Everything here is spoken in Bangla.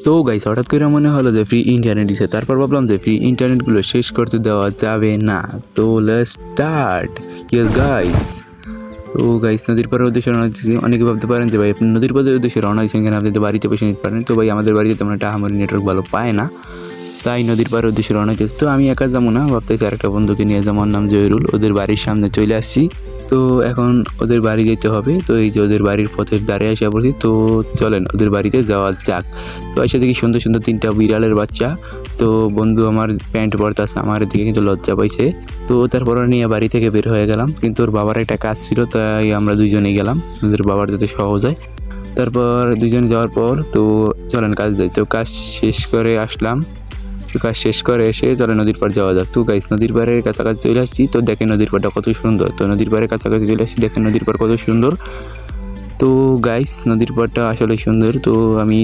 তো গাইস হঠাৎ করে মনে হলো যে ফ্রি ইন্টারনেট দিছে, তারপর ভাবলাম যে ফ্রি ইন্টারনেটগুলো শেষ করতে দেওয়া যাবে না। তো লেটস স্টার্ট। Yes guys. তো গাইস নদীর পাড়ের উদ্দেশ্যে রওনা দিচ্ছি। অনেকে ভাবতে পারেন যে ভাই আপনি নদীর পাড়ের উদ্দেশ্যে রওনা দিচ্ছেন কেন, আপনি তো বাড়িতে বসে নিতে পারেন। তো ভাই আমাদের বাড়িতে তেমন একটা আমাদের নেটওয়ার্ক ভালো পায় না, তাই নদীর পাড়ের উদ্দেশ্যে রওনা দিচ্ছি। তো আমি একা যাবো না, ভাবতেছি আরেকটা বন্ধুকে নিয়ে যাবো, ওর নাম জহিরুল। ওদের বাড়ির সামনে চলে আসছি। তো এখন ওদের বাড়ি যেতে হবে। তো এই যে ওদের বাড়ির পথের ধারে এসে পড়ছি। তো চলেন ওদের বাড়িতে যাওয়া যাক। তো এসে দেখি সুন্দর সুন্দর 3টা বিড়ালের বাচ্চা। তো বন্ধু আমার প্যান্ট পরতেছে, আমার দিকে কিন্তু লজ্জা পাইছে। তো তারপর নিয়ে বাড়ি থেকে বের হয়ে গেলাম, কিন্তু ওর বাবার একটা কাজ ছিল, তাই আমরা দুইজনেই গেলাম, ওদের বাবার যাতে সহজ হয়। তারপর দুইজন যাওয়ার পর তো চলেন কাজ যাই। তো কাজ শেষ করে আসলাম। তো কাজ শেষ করে এসে চলে নদীর পাড় যাওয়া যাক। তো গাইস নদীর পাড়ের কাছাকাছি চলে আসছি। তো দেখেন নদীর পাড়টা কত সুন্দর। তো নদীর পাড়ের কাছাকাছি চলে আসছি, দেখেন নদীর পাড় কত সুন্দর। তো গাইস নদীর পাড়টা আসলে সুন্দর। তো আমি